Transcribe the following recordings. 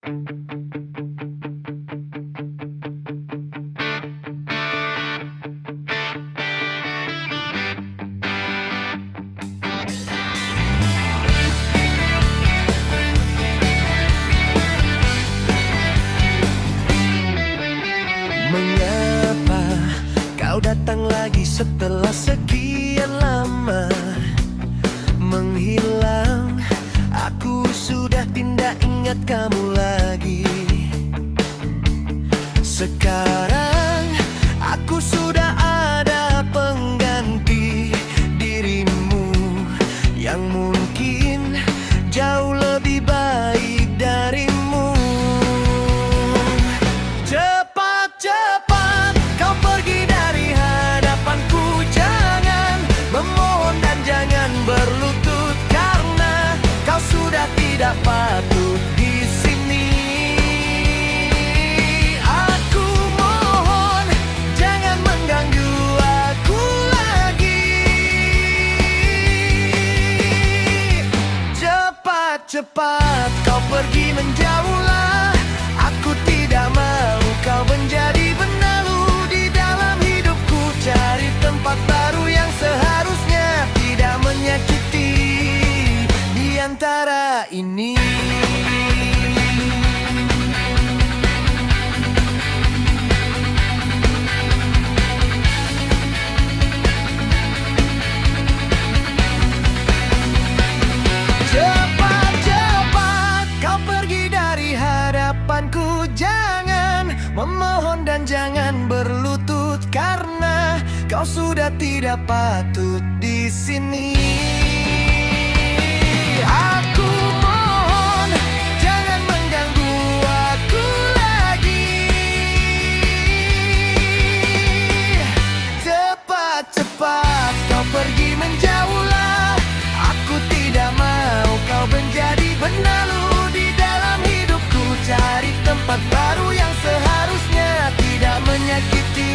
Mengapa kau datang lagi setelah sekian lama menghilang? Aku sudah tidak ingat kamu lagi. Sekarang aku sudah ada pengganti dirimu yang mungkin jauh lebih baik darimu. Cepat-cepat kau pergi dari hadapanku. Jangan memohon dan jangan berlutut, karena kau sudah tidak patut di sini. Aku mohon jangan mengganggu aku lagi. Cepat-cepat kau pergi menjauhlah. Aku tidak mau kau menjadi benalu di dalam hidupku. Cari tempat baru yang seharusnya tidak menyakiti di antara ini. Cepat-cepat kau pergi dari hadapanku. Jangan memohon dan jangan berlutut, karena kau sudah tidak patut di sini. Aku mohon jangan mengganggu aku lagi. Cepat-cepat kau pergi menjauhlah. Aku tidak mau kau menjadi benalu di dalam hidupku. Cari tempat baru yang seharusnya tidak menyakiti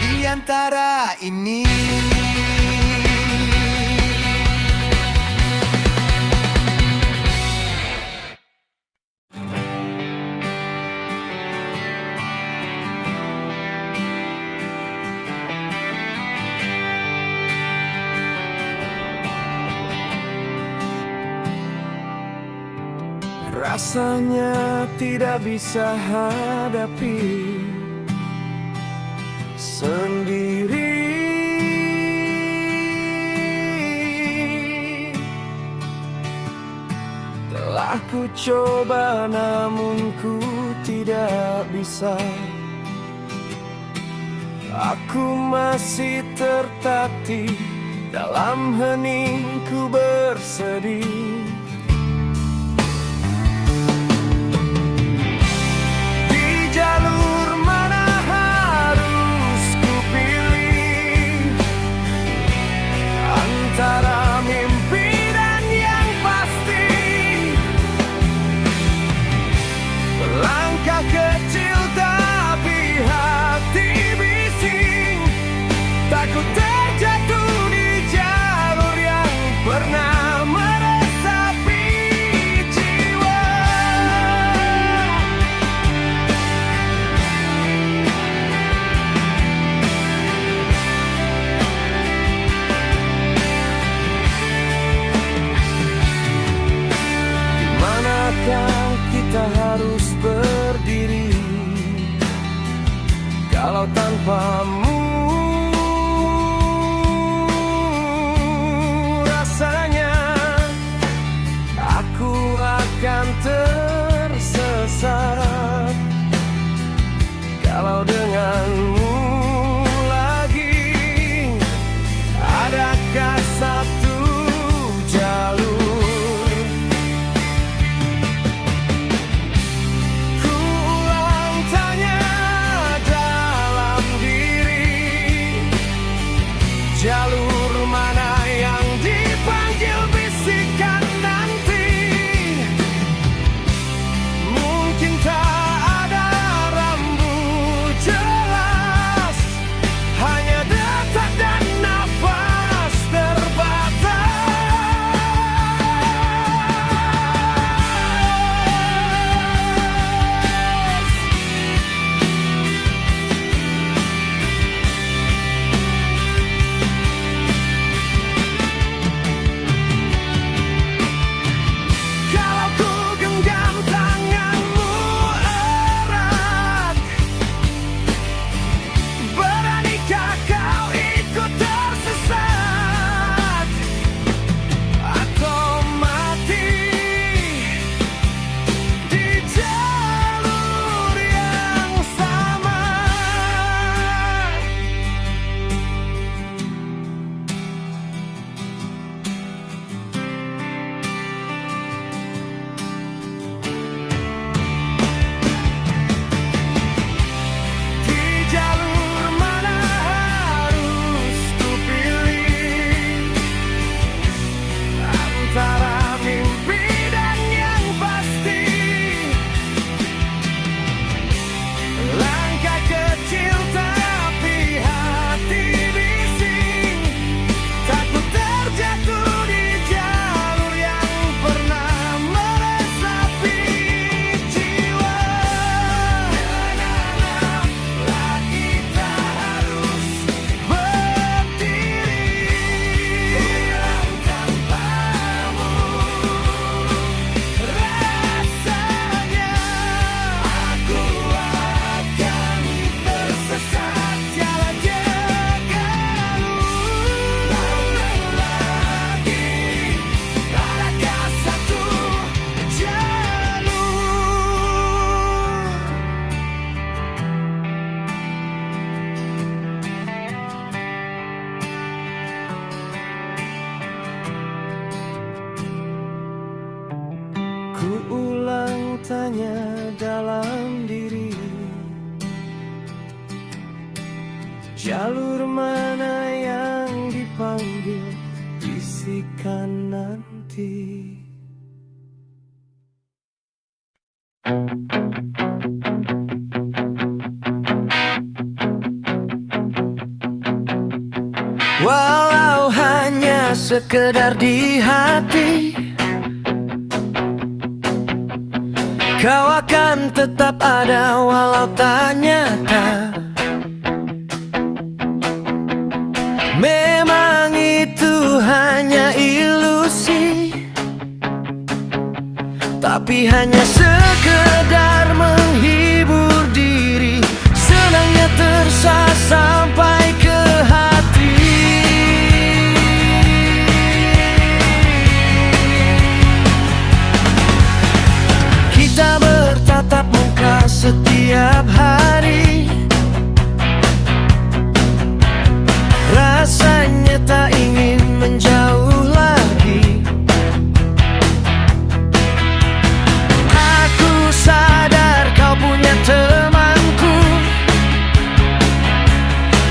di antara ini. Rasanya tidak bisa hadapi sendiri. Telah ku coba namun ku tidak bisa. Aku masih tertatih dalam heningku bersedih. Jalur mana harus ku pilih antara mimpi dan yang pasti? Langkah kecil tapi hati bising, takut terjatuh di jalur yang pernah meresapi jiwa. Dimanakah kita harus berdiri kalau tanpamu? Rasanya aku akan tersesat kalau denganmu lagi. Adakah satu jalur? Ku ulang tanya dalam diri, mana yang dipanggil, bisikan nanti. Walau hanya sekedar di hati, kau akan tetap ada walau tak nyata. Memang itu hanya ilusi, tapi hanya sekedar menghibur diri. Senangnya tersa sampai ke hati. Kita bertatap muka setiap hari, rasanya tak ingin menjauh lagi. Aku sadar kau punya temanku,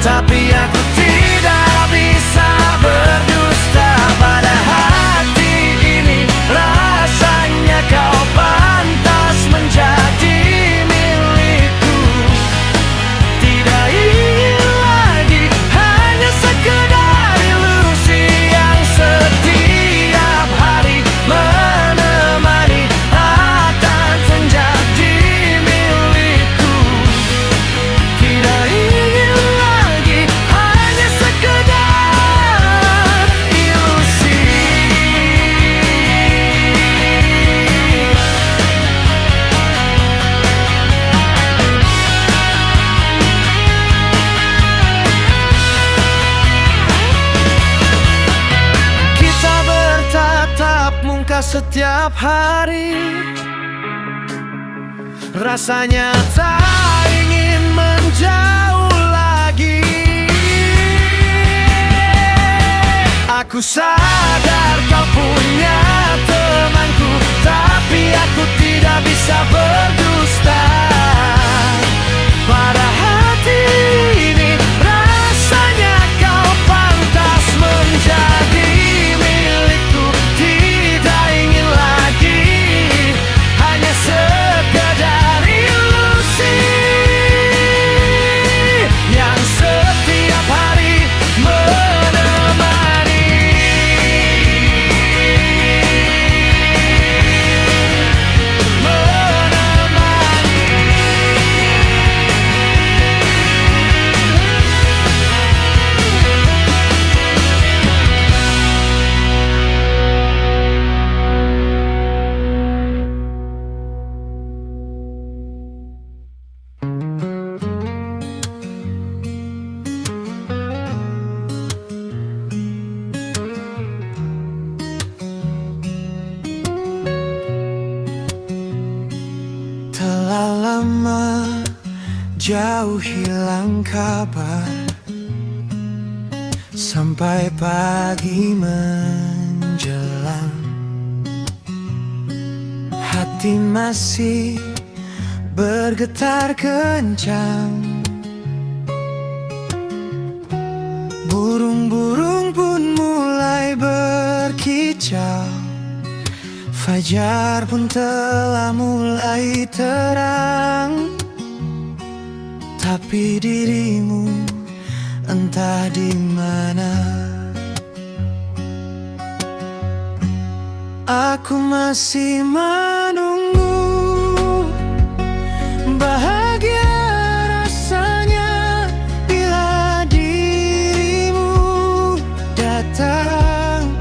tapi aku tidak bisa berdusta pada hati ini. Rasanya kau pantas menjadi milikku. Tidak ingin lagi hanya sekedar ilusi yang setiap hari menemani akan menjadi milikku. Tidak ingin lagi hanya sekedar ilusi. Kita bertatap muka setiap hari, rasanya tak ingin menjauh lagi. Aku sadar kau punya temanku, tapi aku tidak bisa berdusta pada hati ini. Rasanya kau pantas menjadi milikku. Tidak ingin lagi hanya sekedar ilusi yang setiap hari menemani. Telah lama jauh hilang kabar, sampai pagi menjelang. Hati masih bergetar kencang. Burung-burung pun mulai berkicau. Fajar pun telah mulai terang, tapi dirimu entah di mana. Aku masih menunggu. Bahagia rasanya bila dirimu datang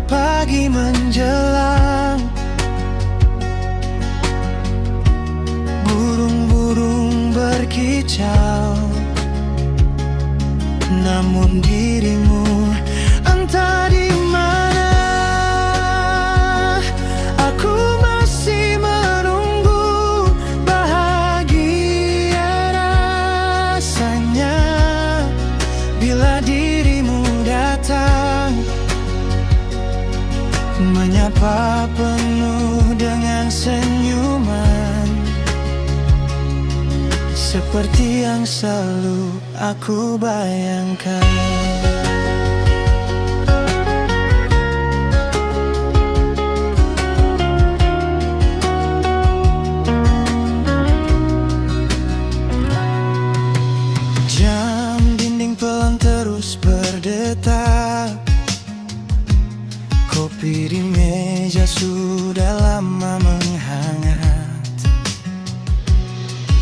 pagi menjelang. Burung-burung berkicau, namun dirimu entah di mana. Aku masih menunggu. Bahagia rasanya bila dirimu datang, menyapa penuh dengan senyuman. seperti yang selalu aku bayangkan. Jam dinding pelan terus berdetak, kopi di meja sudah lama menghangat.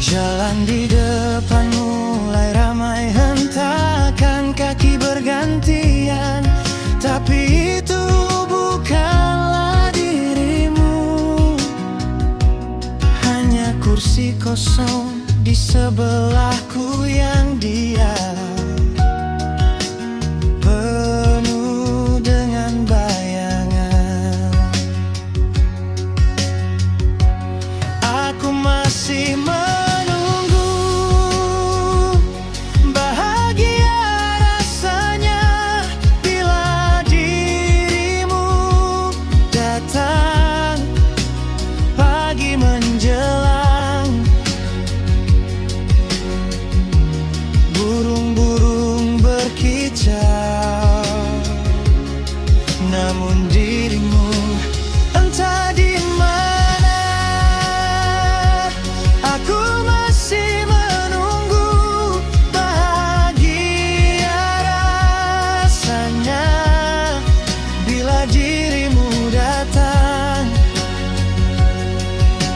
Jalan di depan mulai ramai hentakan kaki bergantian, tapi itu bukanlah dirimu. Hanya kursi kosong di sebelahku yang diam, penuh dengan bayangan. Aku masih menunggu, bahagia rasanya bila dirimu datang pagi menjelang. Burung-burung berkicau, namun dirimu entah di mana. Aku masih menunggu, bahagia rasanya bila dirimu datang,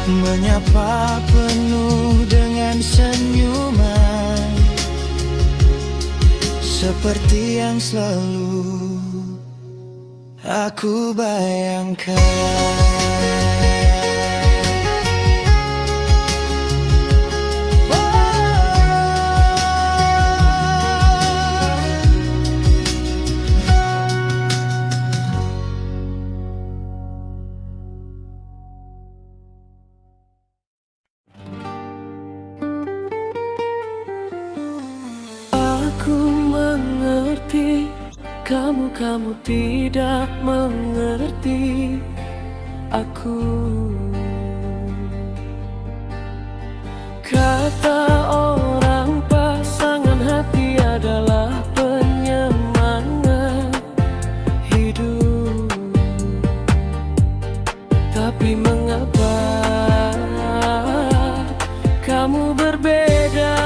menyapa penuh dengan senyuman, seperti yang selalu aku bayangkan. Aku mengerti, kamu tidak mengerti aku. Kata orang pasangan hati adalah penyemangat hidup, tapi mengapa kamu berbeda?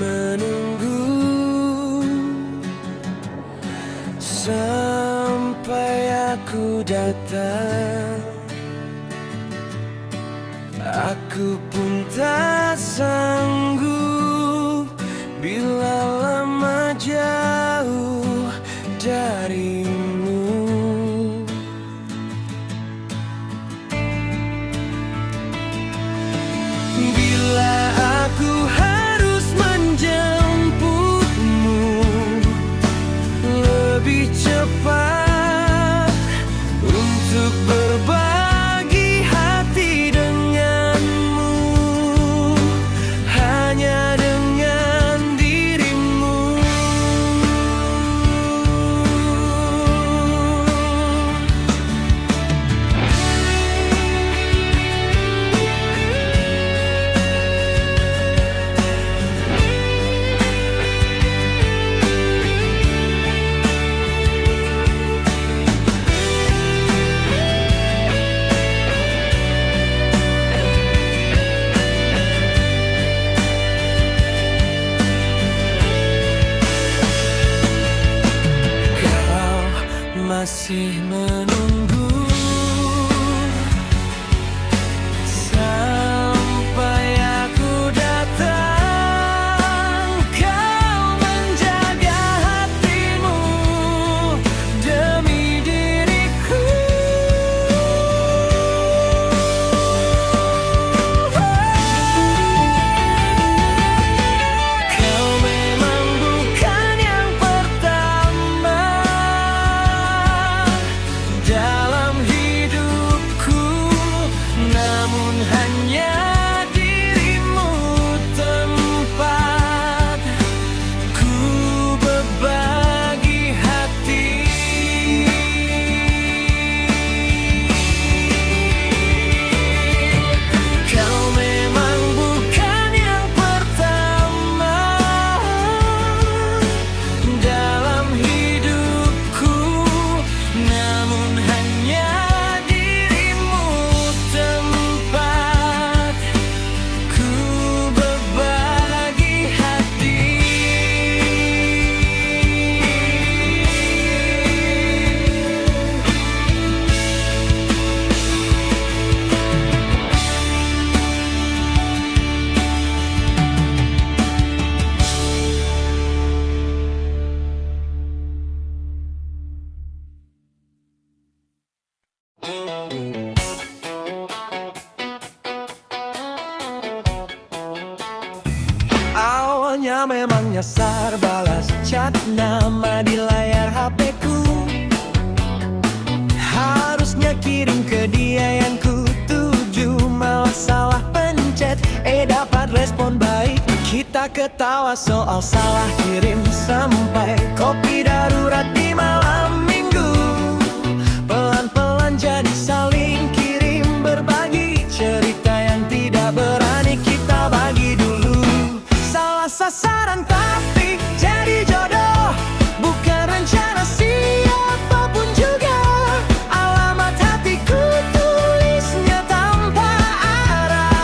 menunggu sampai aku datang. Aku pun tak sanggup bila lama jauh darimu. Bila aku harus menjemputmu lebih cepat untuk berbagi hati denganmu, hanya dengan dirimu. Kau masih menunggu sampai aku datang. Kau menjaga hatimu demi diriku. Kau memang bukan yang pertama dalam hidupku, namun hanya dirimu tempat ku berbagi hati. Kau memang bukan yang pertama dalam hidupku, namun hanya dirimu tempat ku berbagi hati. Awalnya memang nyasar balas chat nama di layar HP-ku. Harusnya kirim ke dia yang ku tuju, malah salah pencet. Dapat respon baik, kita ketawa soal salah kirim. Sampai kopi darurat di malam minggu, pelan-pelan jadi saling kirim, berbagi cerita yang tidak berani kita bagi dulu. Salah sasaran tapi jadi jodoh, bukan rencana siapapun juga. Alamat hatiku tulisnya tanpa arah,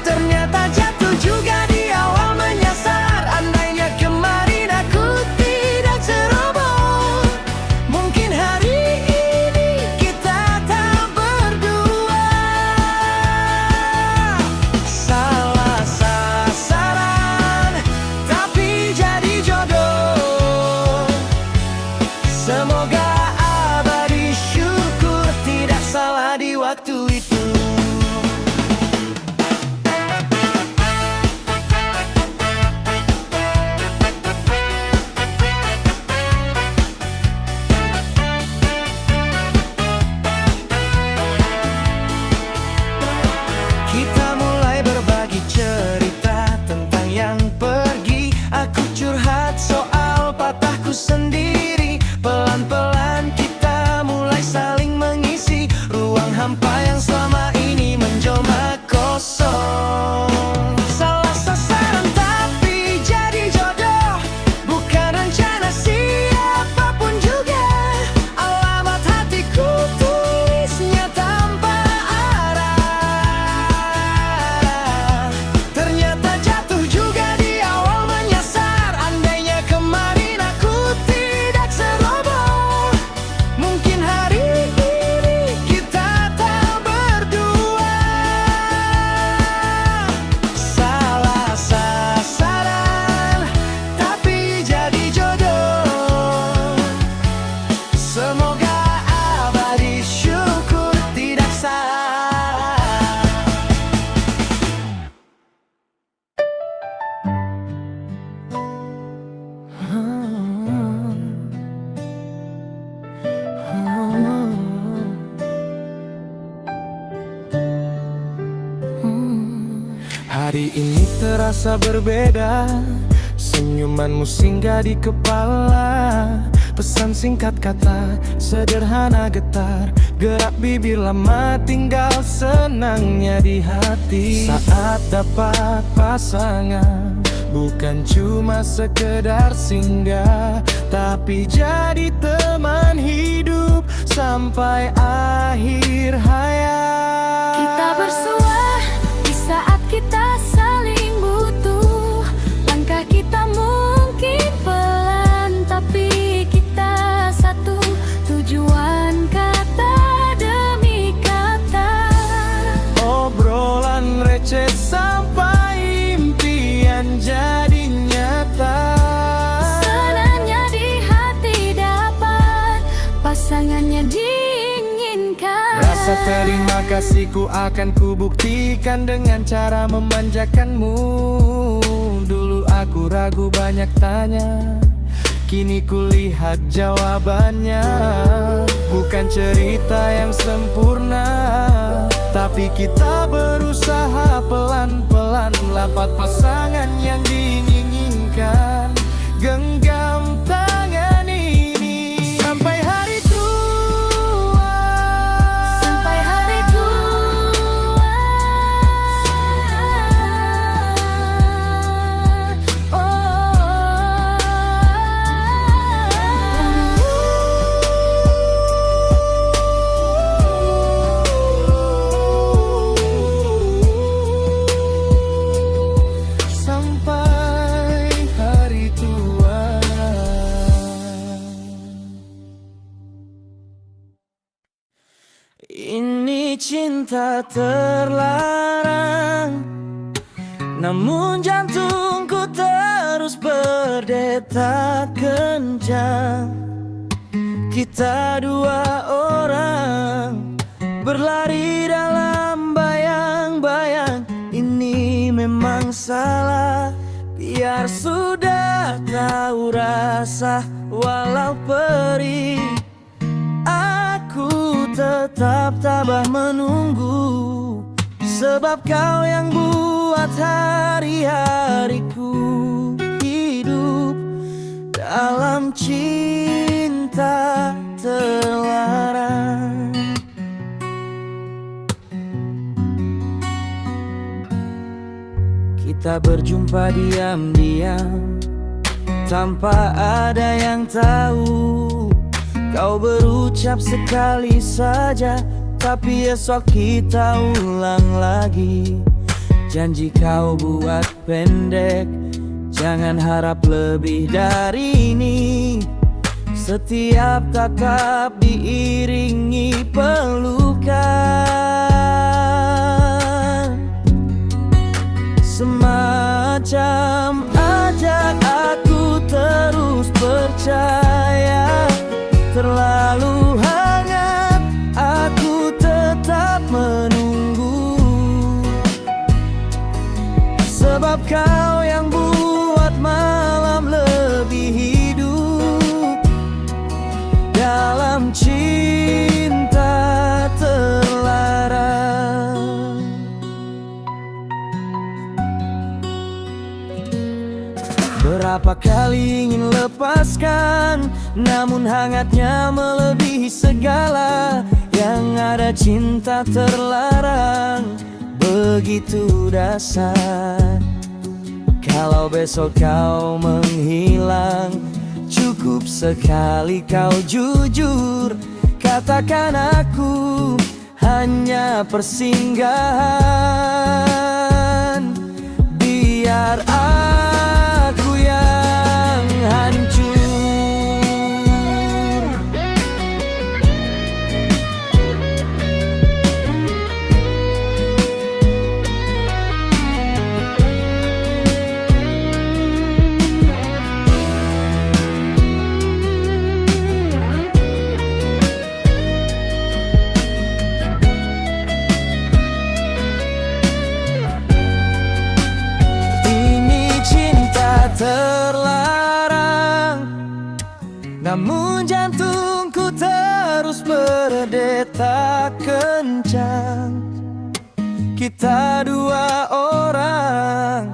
ternyata jatuh juga di awal menyasar. Andainya kemarin aku Kini terasa berbeda, senyumanmu singgah di kepala. Pesan singkat kata, sederhana getar, gerak bibir lama tinggal senangnya di hati. Saat dapat pasangan, bukan cuma sekedar singgah, tapi jadi teman hidup sampai akhir hayat. Kita bersua di saat kita saling butuh. Langkah kita mungkin pelan, tapi kita satu. Tujuan kata demi kata. Obrolan receh sampai impian jadi nyata. Senangnya di hati dapat pasangannya diinginkan. Rasa terima kasihku akan kubuktikan dengan cara memanjakanmu. Dulu aku ragu banyak tanya, kini kulihat jawabannya. Bukan cerita yang sempurna, tapi kita berusaha pelan-pelan dapat pasangan yang diinginkan. Genggam tangan ini sampai hari tua. Sampai hari tua. Sampai hari tua. Ini cinta terlarang, namun jantungku terus berdetak kencang. Kita dua orang berlari dalam bayang-bayang. Ini memang salah, biar sudah tahu rasa walau perih. Aku tetap tabah menunggu, sebab kau yang buat hari-hariku hidup dalam cinta terlarang. Kita berjumpa diam-diam, tanpa ada yang tahu. Kau berucap sekali saja, tapi esok kita ulang lagi. Janji kau buat pendek, jangan harap lebih dari ini. Setiap tatap diiringi pelukan, semacam ajak aku terus percaya. Terlalu hangat, aku tetap menunggu, sebab kau yang buat malam lebih hidup dalam cinta terlarang. Berapa kali ingin lepaskan, namun hangatnya melebihi segala. Yang ada cinta terlarang, begitu dasar. Kalau besok kau menghilang, cukup sekali kau jujur. Katakan aku hanya persinggahan, biar aku yang hancur. Terlarang, namun jantungku terus berdetak kencang. Kita dua orang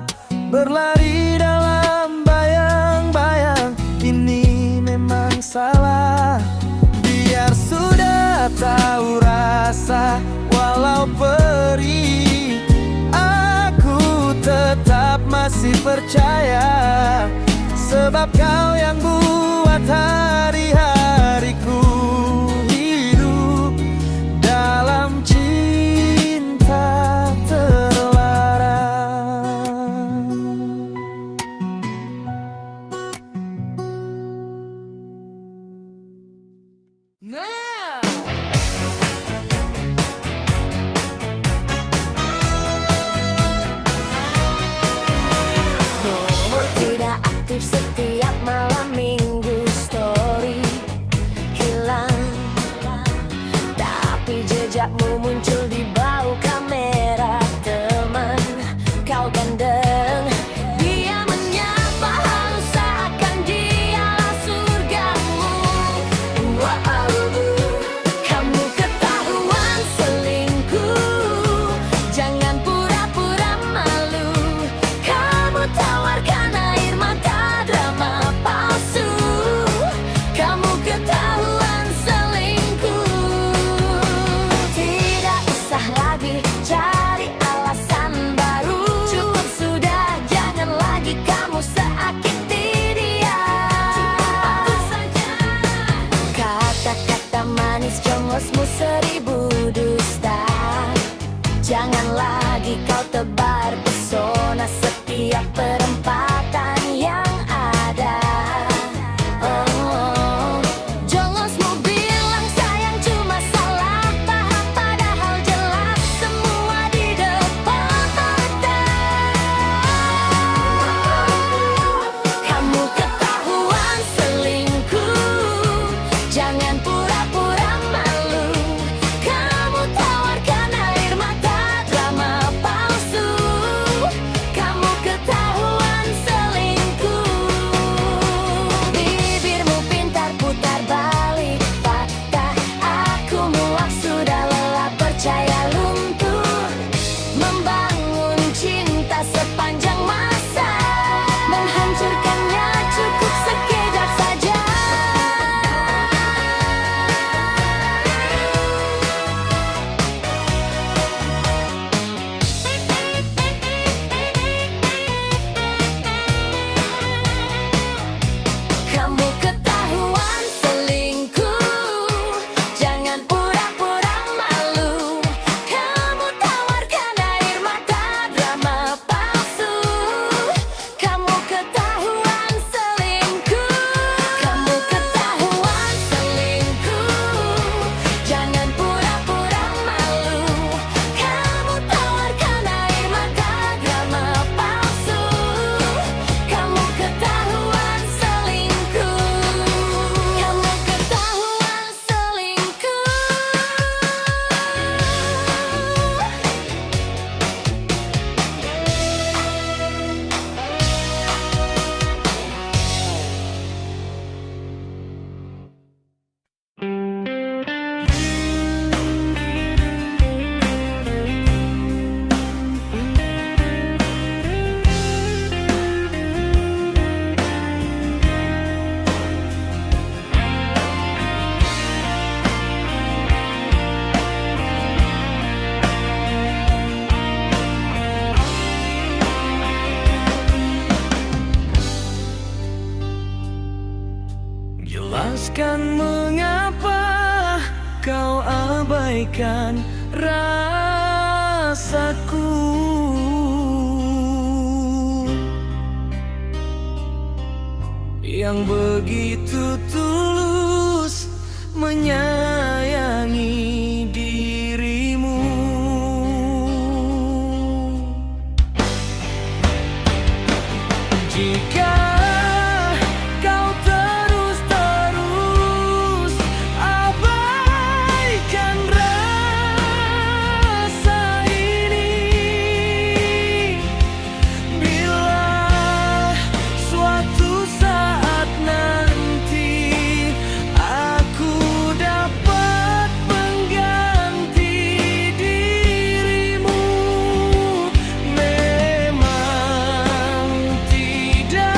masih percaya, sebab kau yang buat hari-hariku hidup dalam cinta terlarang. Tidak aktif setiap malam minggu, story hilang, tapi jejakmu muncul di bau kamera. Teman kau gandeng, dia menyapa halus seakan dialah surgamu. Wow, kamu ketahuan selingkuh, jangan pura-pura malu. Kamu tawarkan air mata, drama palsu. Kamu ketahuan selingkuh. Tidak usah lagi cari alasan baru, cukup sudah, jangan lagi kamu sakiti dia. Cukup saja. Kata-kata manis jongosmu seribu dusta. Jangan lagi kau tebar pesona setiap perempatan yang ada. Oh, jongosmu bilang sayang cuma salah paham, padahal jelas semua di depan mata. Kamu ketahuan selingkuh, jangan pura-pura malu. Kamu tawarkan air mata, drama palsu. Kamu ketahuan selingkuh. Bibirmu pintar putar balik fakta. Aku muak sudah lelah percaya luntur, membangun cinta sepanjang masa, menghancurkannya cukup sekejap saja. Kamu ketahuan selingkuh, jangan pura-pura malu. Kamu tawarkan air mata, drama palsu. Kamu ketahuan selingkuh. Kamu ketahuan selingkuh, jangan pura-pura malu. Kamu tawarkan air mata, drama palsu. Kamu ketahuan selingkuh. Kamu ketahuan selingkuh. Jelaskan mengapa kau abaikan rasaku yang begitu tulus menyayangi dirimu. Jika kau terus abaikan rasa ini, bila suatu saat nanti aku dapat mengganti dirimu, memang tidak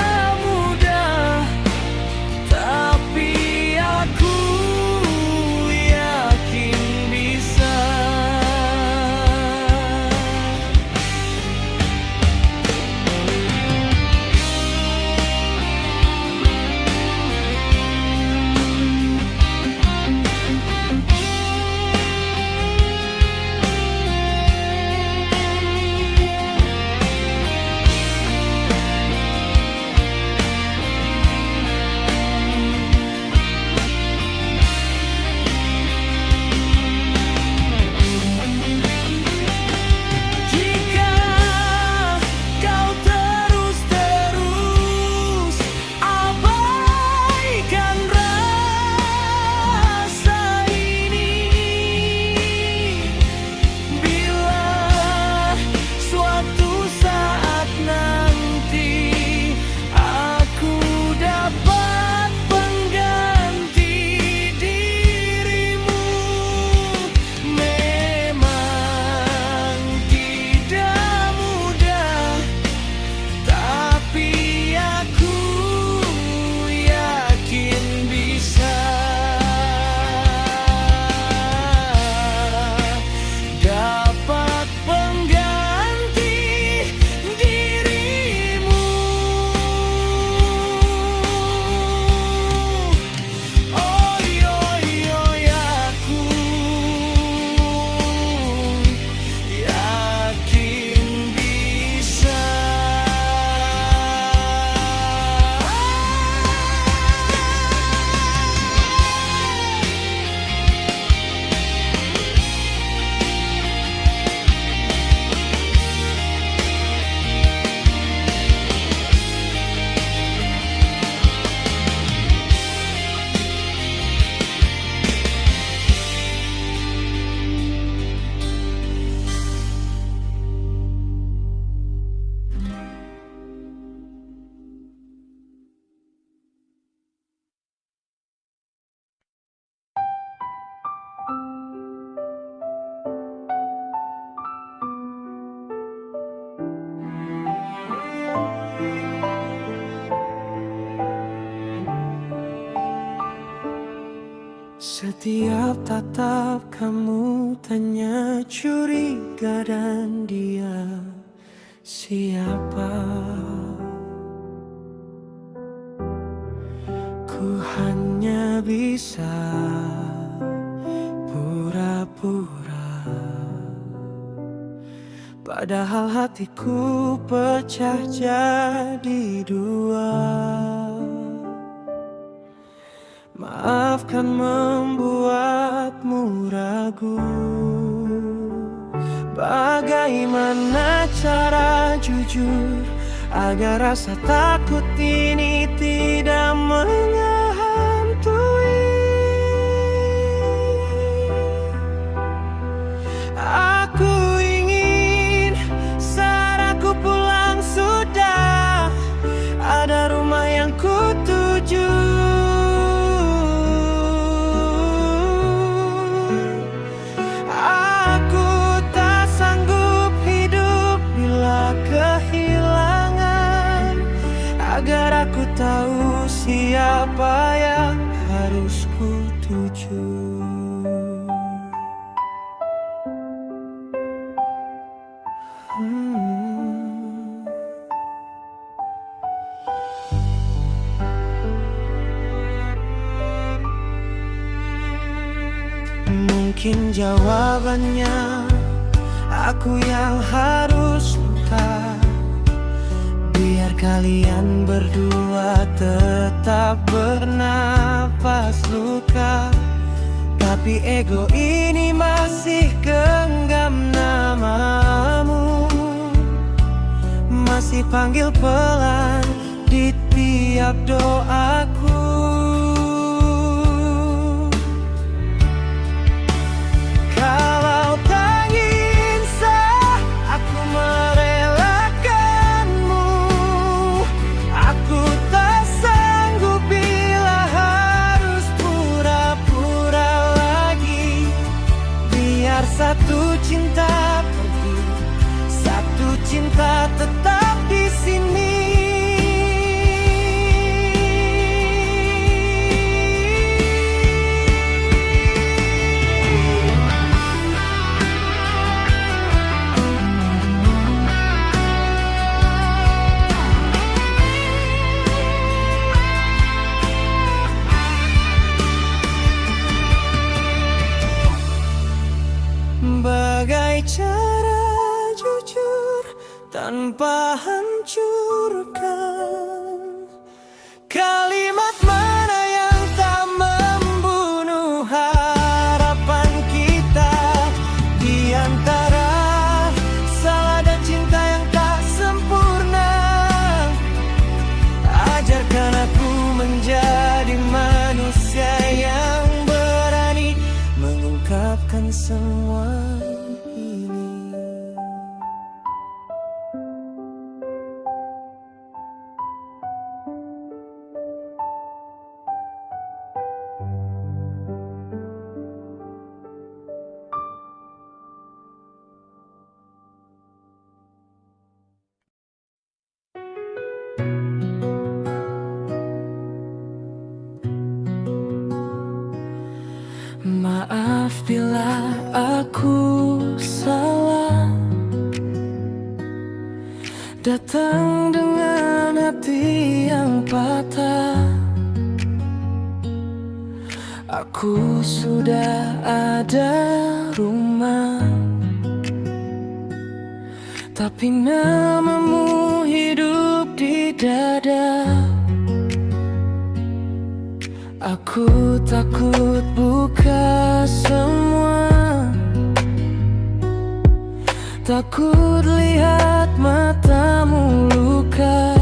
Setiap tatap kamu tanya curiga dan dia siapa. Ku hanya bisa pura-pura, padahal hatiku pecah jadi dua. Maafkan membuatmu ragu. Bagaimana cara jujur agar rasa takut ini tidak menghantui? Aku ingin saat aku pulang sudah ada rumah yang ku tuju. Agar aku tahu siapa yang harus ku tuju. Mungkin jawabannya aku yang harus luka, biar kalian berdua tetap bernapas luka. Tapi ego ini masih genggam namamu, masih panggil pelan di tiap doaku. Kalau tak insaf aku merelakanmu, aku tak sanggup bila harus pura-pura lagi. Biar satu cinta pergi, satu cinta tetap di sini. Bagai cara jujur tanpa hancurkan, kalimat mana yang tak membunuh harapan kita. Di antara salah dan cinta yang tak sempurna, ajarkan aku menjadi manusia yang berani mengungkapkan semua ini. Maaf bila aku salah, datang dengan hati yang patah. Aku sudah ada rumah, tapi namamu hidup di dada. Aku takut buka semua, takut lihat matamu luka.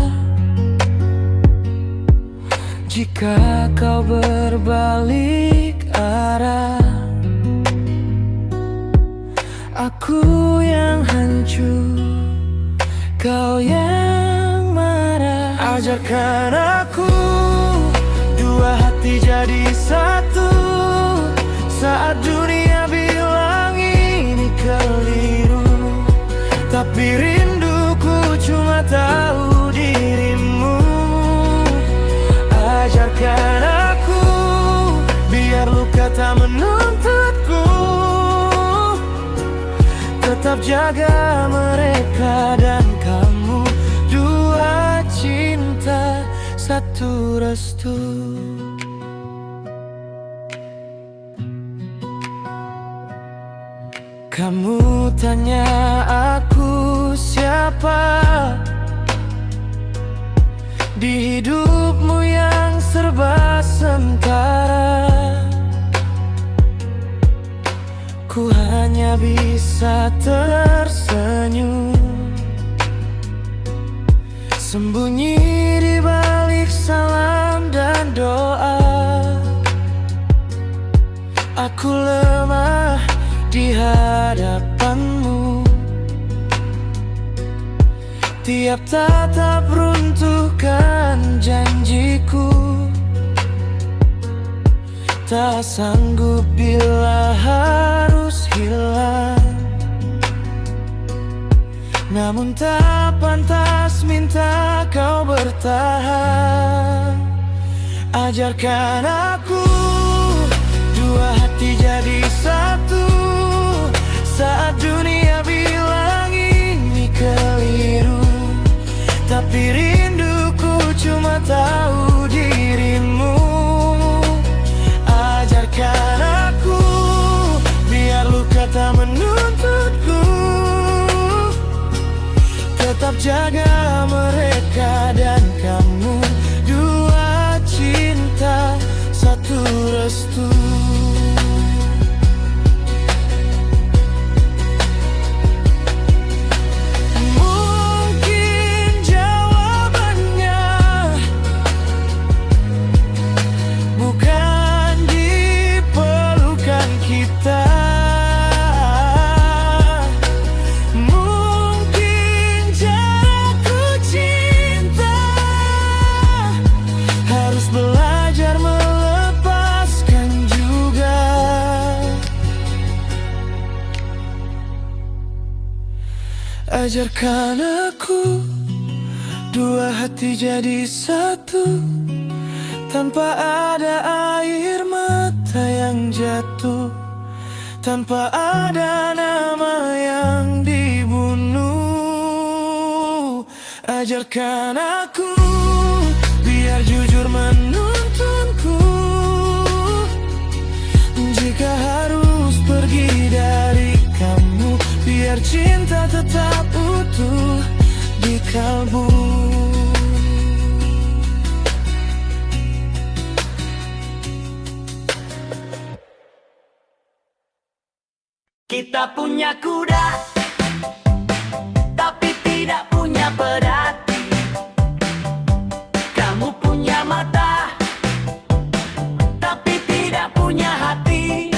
Jika kau berbalik arah, aku yang hancur, kau yang marah. Ajarkan aku dua hati jadi satu, saat dunia bilang ini keliru. Tapi rinduku cuma tahu dirimu. Ajarkan aku biar luka tak menuntutku. Tetap jaga mereka dan kamu, dua cinta, satu restu. Kamu tanya aku siapa di hidupmu yang serba sementara. Ku hanya bisa tersenyum, sembunyi di balik salam dan doa. Aku lemah di hadapanmu, tiap tatap runtuhkan janjiku. Tak sanggup bila harus hilang, namun tak pantas minta kau bertahan. Ajarkan aku dua hati jadi satu, saat dunia bilang ini keliru. Tapi rinduku cuma tahu dirimu. Ajarkan aku biar luka tak menuntutku. Tetap jaga mereka dan kamu, dua cinta, satu restu. Ajarkan aku dua hati jadi satu, tanpa ada air mata yang jatuh, tanpa ada nama yang dibunuh. Ajarkan aku biar jujur menuntunku, jika harus pergi dari kamu, biar cinta tetap utuh di kalbu. Kita punya kuda, tapi tidak punya pedati. Kamu punya mata, tapi tidak punya hati.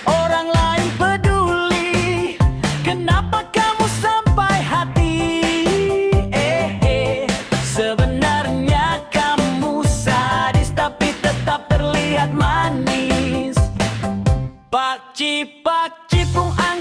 Orang lain peduli, kenapa kamu sampai hati? Sebenarnya kamu sadis, tapi tetap terlihat manis. Pak cipung angin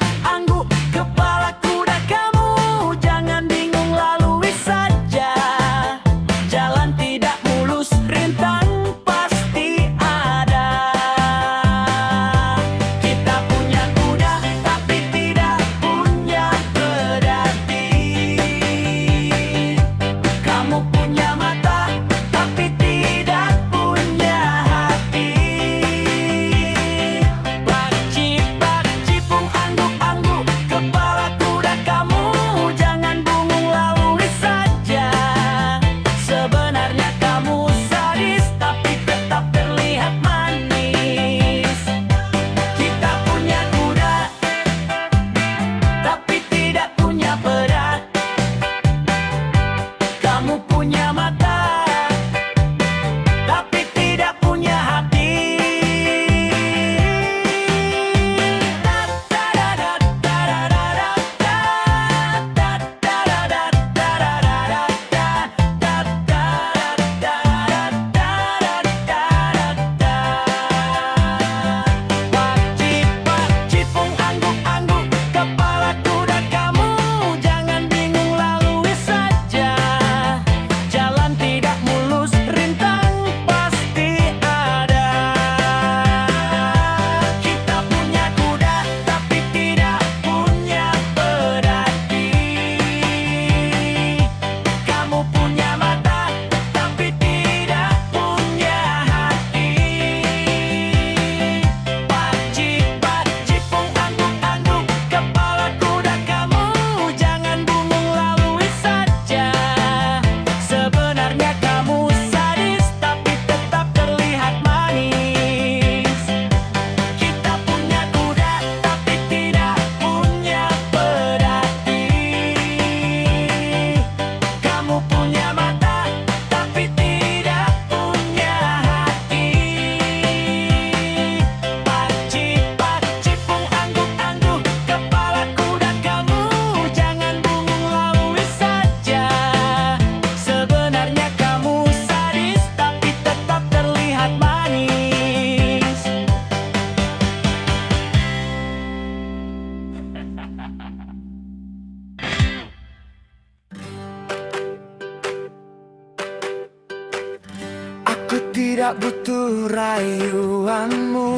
tidak butuh rayuanmu.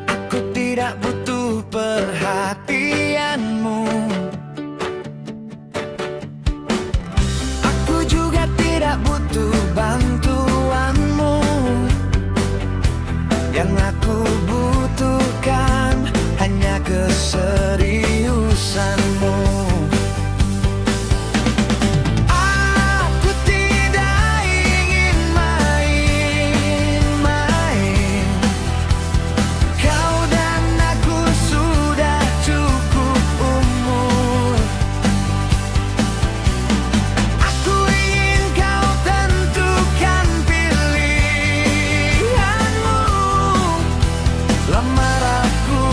Aku tidak butuh perhatianmu. Aku juga tidak butuh bantuanmu. Yang aku butuhkan hanya keseriusanmu. Aku tidak ingin main-main. Kau dan aku sudah cukup umur. Aku ingin kau tentukan pilihanmu. Lamar aku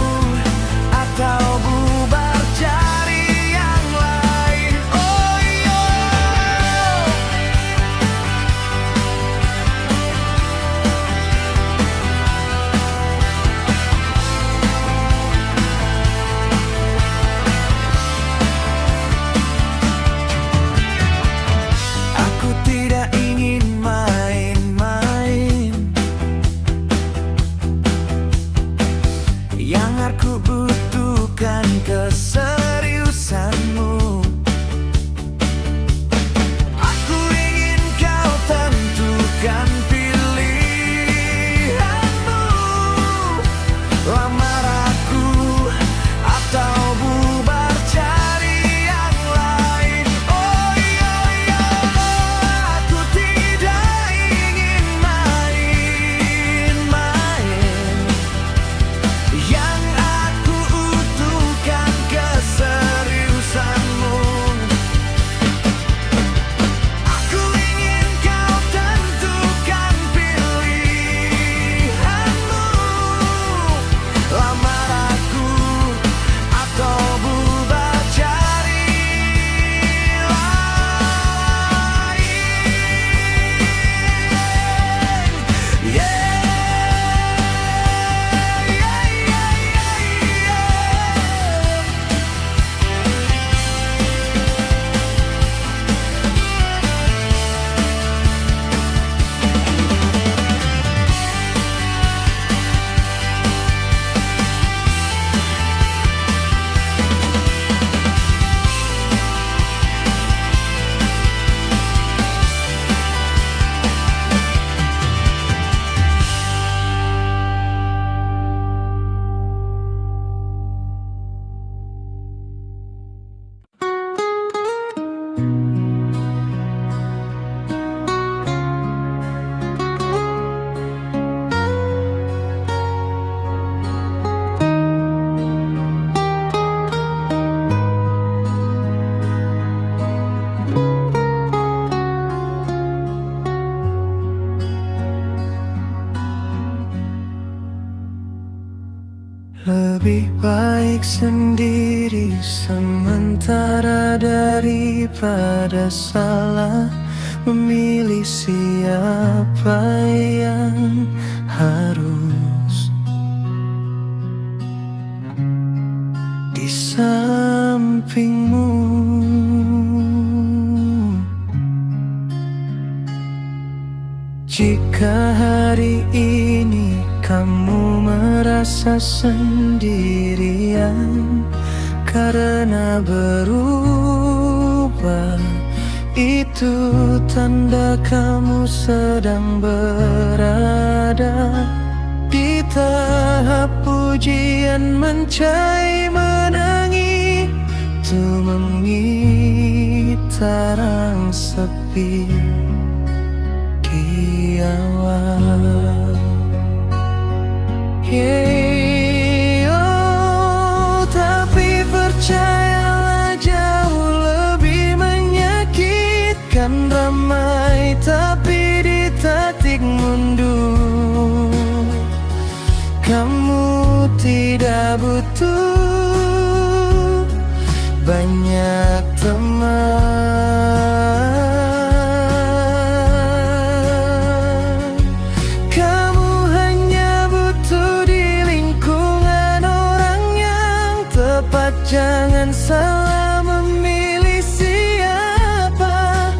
atau bubar cari yang lain. Oh yo. Aku tidak ingin main-main. Yang aku butuhkan keseriusanmu. Aku ingin kau tentukan pilihanmu. Lamar aku atau bubar cari yang lain. Oh yo yo. Aku tidak ingin main-main. Yang aku butuhkan keseriusanmu. Aku ingin kau tentukan pilihanmu. Lamar aku atau bubar cari lain. Yeah. Lebih baik sendiri sementara daripada salah memilih siapa yang harus di sampingmu. Jika hari ini kamu merasa sendirian karena berubah, itu tanda kamu sedang berada di tahap ujian mencari menangi. Tu mengitarang sepi di awal. Oh, tapi percayalah jauh lebih menyakitkan ramai tapi ditatik mundur. Kamu tidak butuh banyak teman. Kamu hanya butuh di lingkungan orang yang tepat. Jangan salah memilih siapa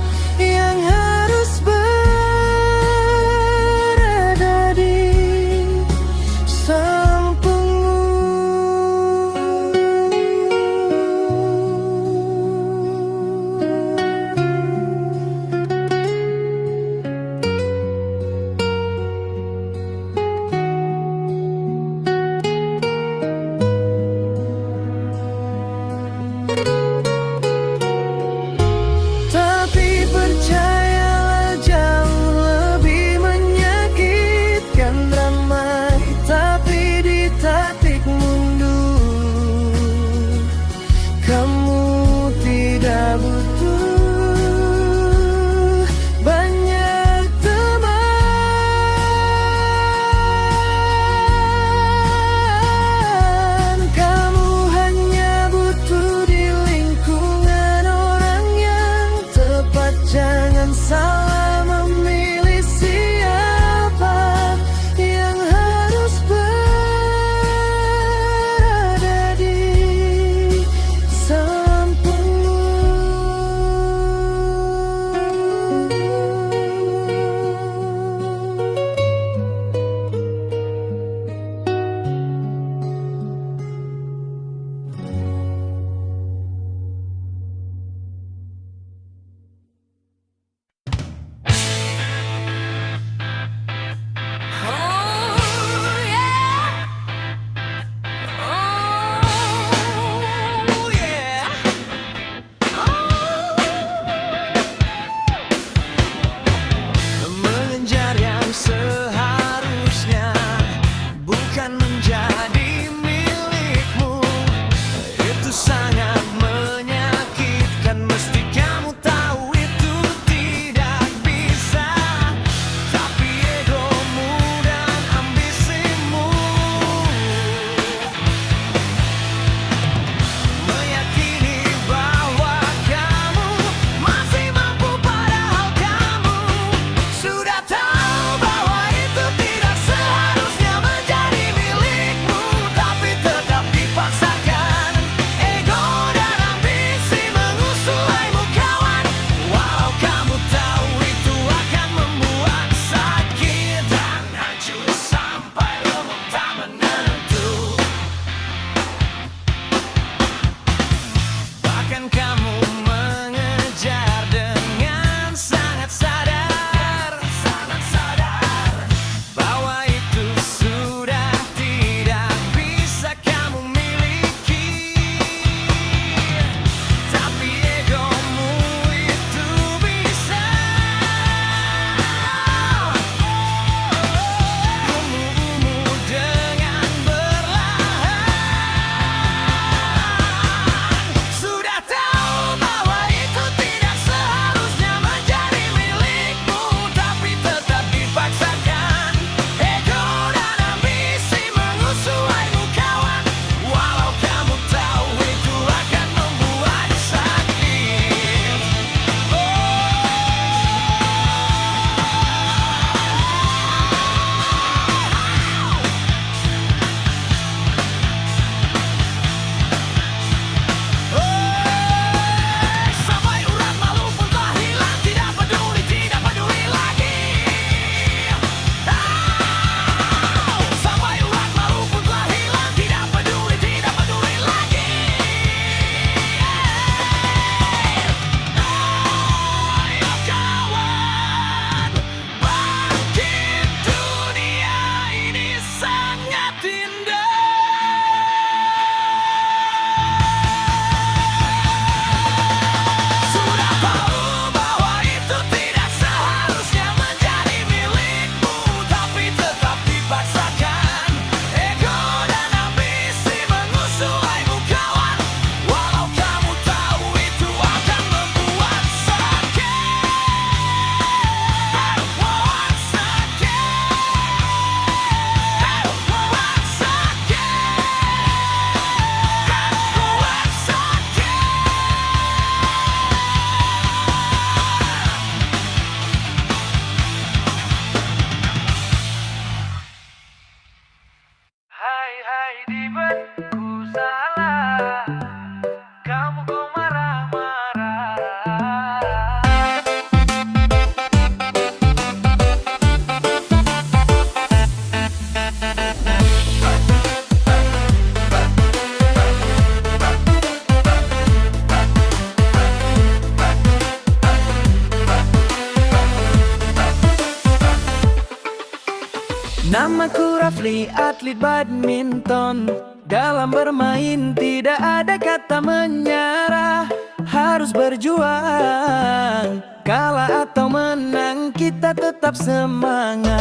Namaku Rafli, atlet badminton. Dalam bermain tidak ada kata menyerah, harus berjuang. Kalah atau menang kita tetap semangat.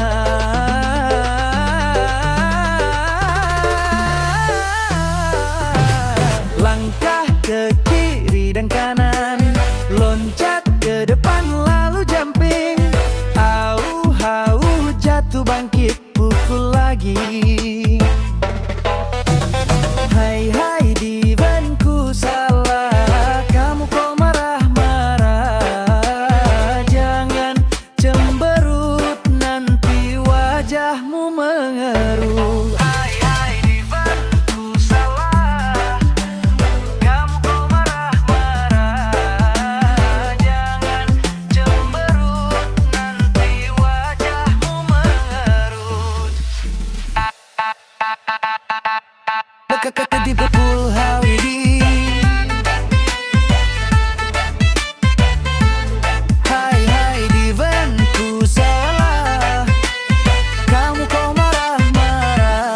Langkah ke kiri dan kanan, loncat ke depan lalu jumping. Jatuh bangkit pukul lagi. Hai hai divanku salah, kamu kok marah-marah. Jangan cemberut, nanti wajahmu mengeruh. Hai hai divanku salah, kamu kok marah-marah. Jangan cemberut, nanti wajahmu mengeruh. Kata di pukul Hawidi. Hai hai divanku salah, kamu kok marah-marah.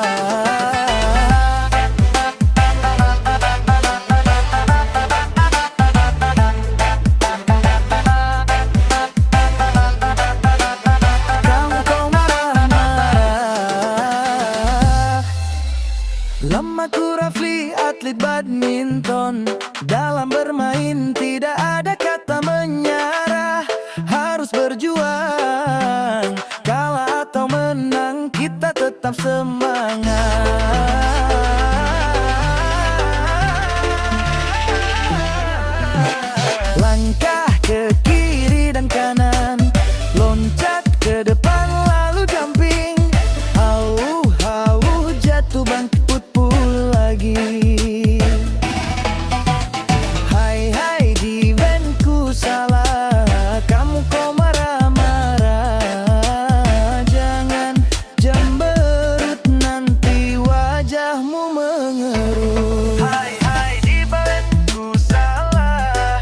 Kamu kok marah-marah. Namaku Rafli, atlet badminton. Dalam bermain tidak ada kata menyerah, harus berjuang. Kalah atau menang kita tetap semangat. Langkah ke kiri dan kanan, loncat ke depan lalu jumping. Jatuh bangkit lagi. Hai hai divanku salah, kamu kok marah-marah. Jangan cemberut, nanti wajahmu mengeruh. Hai hai divanku salah,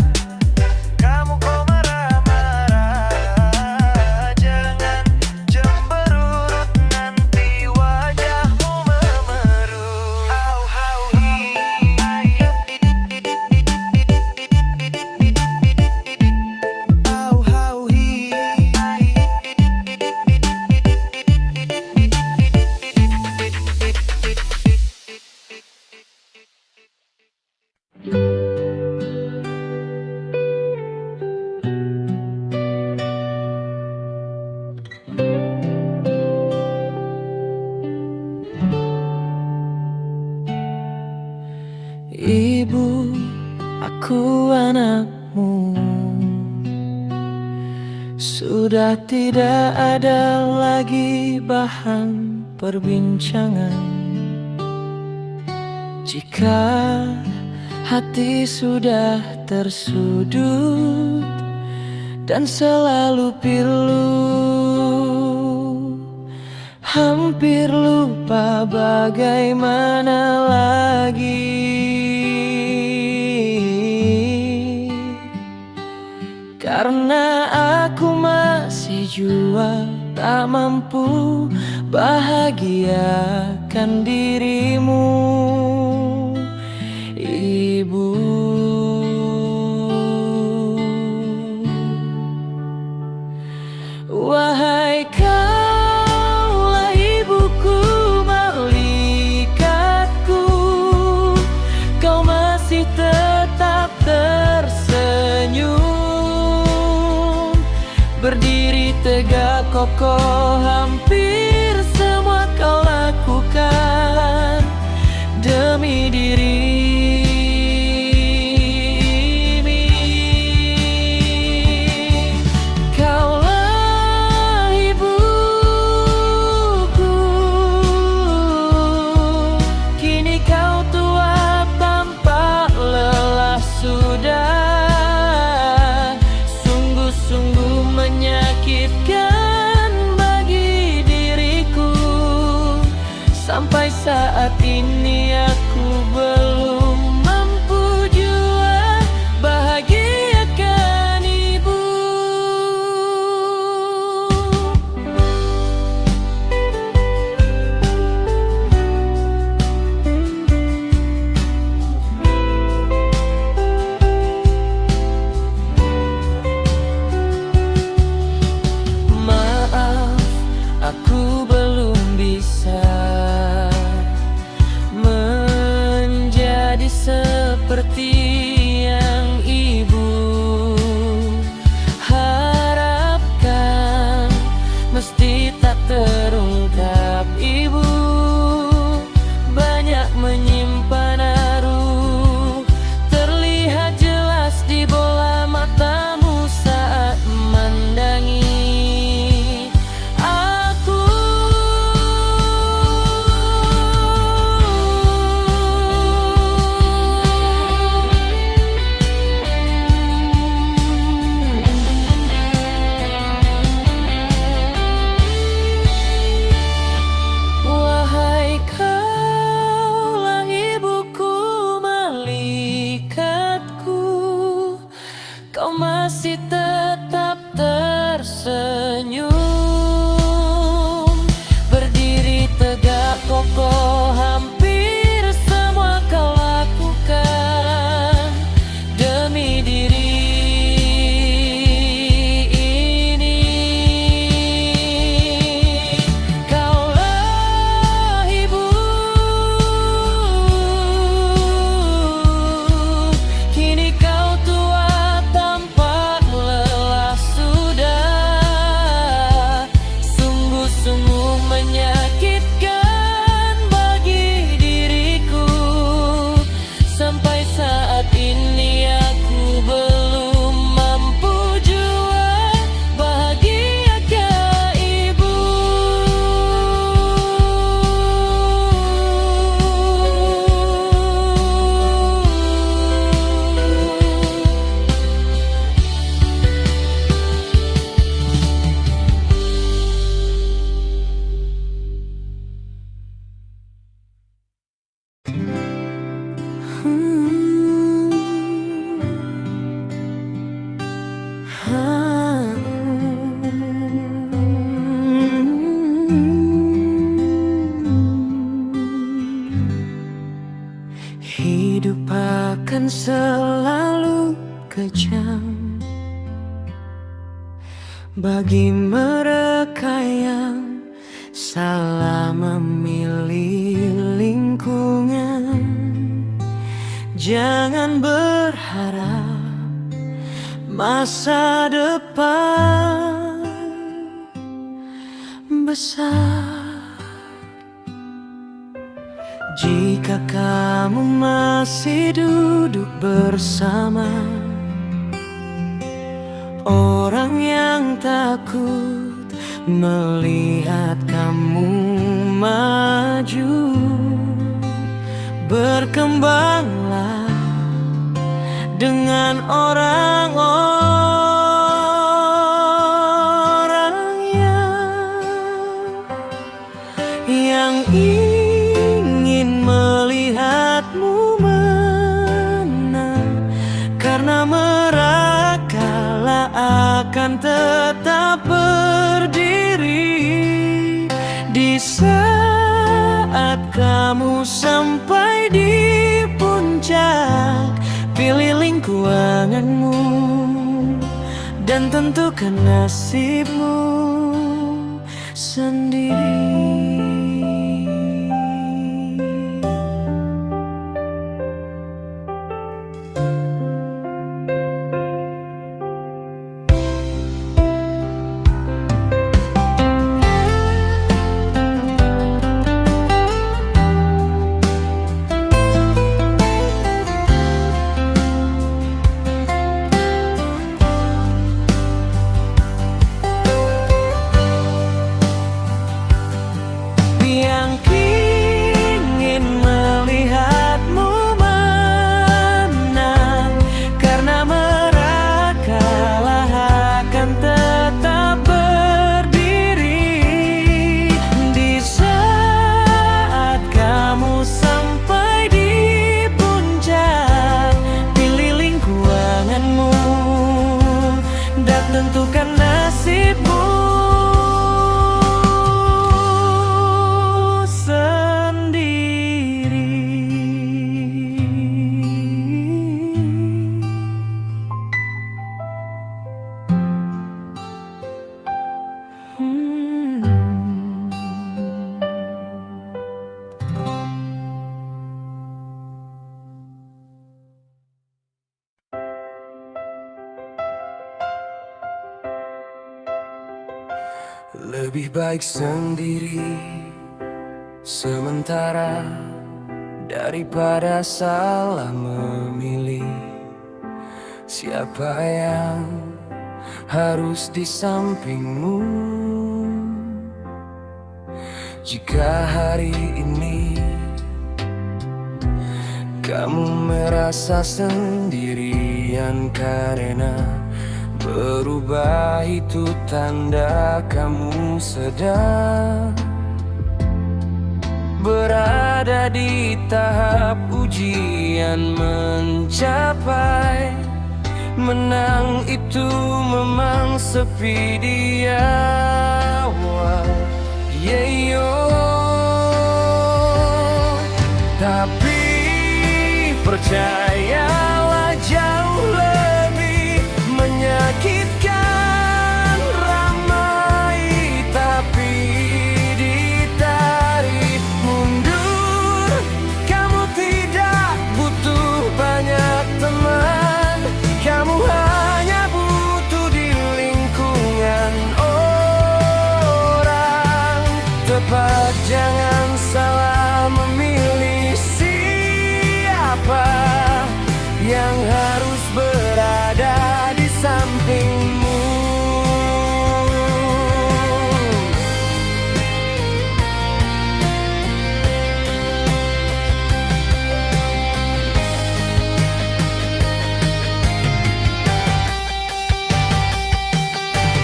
kamu kok marah-marah. Jangan cemberut, nanti wajahmu memeruh. Ibu, aku anakmu. Sudah tidak ada lagi bahan perbincangan. Jika hati sudah tersudut dan selalu pilu, hampir lupa bagaimana lagi. Karena aku masih jua tak mampu bahagiakan dirimu, Ibu. Wahai kaulah ibuku, malaikat tegak kokoh, hampir semua kau lakukan demi diri. Kaulah ibuku, kini kau tua tampak lelah sudah. Sungguh-sungguh menyakitkan bagi diriku. kau masih tetap tersenyum, berdiri tegak kokoh, hampir semua kau lakukan demi diri ini. Kaulah ibu, kini kau tua tampak lelah sudah, sungguh-sungguh menyakitkan bagi diriku. Sampai saat ini aku belum mampu jua bahagiakan ibu. Hidup akan selalu kejam bagi mereka yang salah memilih lingkungan. Jangan berharap masa depan besar jika kamu masih duduk bersama orang yang takut melihat kamu maju. Berkembanglah dengan orang-orang yang ingin melihatmu menang, karena mereka lah akan tetap berdiri di saat kamu sampai di puncak. Pilih lingkunganmu dan tentukan nasibmu sendiri. Tentukan nasibmu sendiri. Lebih baik sendiri sementara daripada salah memilih siapa yang harus di sampingmu. Jika hari ini kamu merasa sendirian karena berubah, itu tanda kamu sedang berada di tahap ujian mencapai menang itu memang sepi di awal. Yeyo, tapi percayalah jauh lebih menyakitkan ramai, tapi ditarik mundur. Kamu tidak butuh banyak teman, kamu hanya butuh di lingkungan orang tepat. Jangan salah memilih siapa yang harus berada di sampingmu.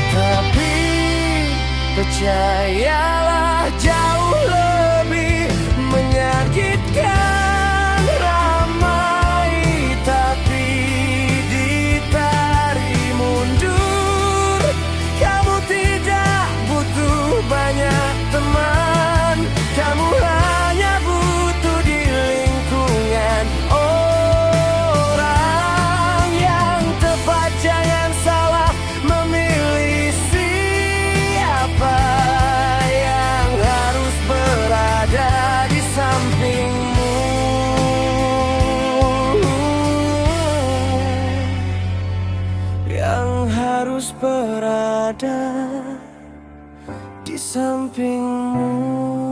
Tapi percayalah jauh lebih menyakitkan ramai, tapi ditarik mundur. Kamu tidak butuh banyak teman, kamu hanya butuh di lingkungan orang yang tepat. Jangan salah memilih siapa yang harus berada di sampingmu. Yang harus berada di sampingmu.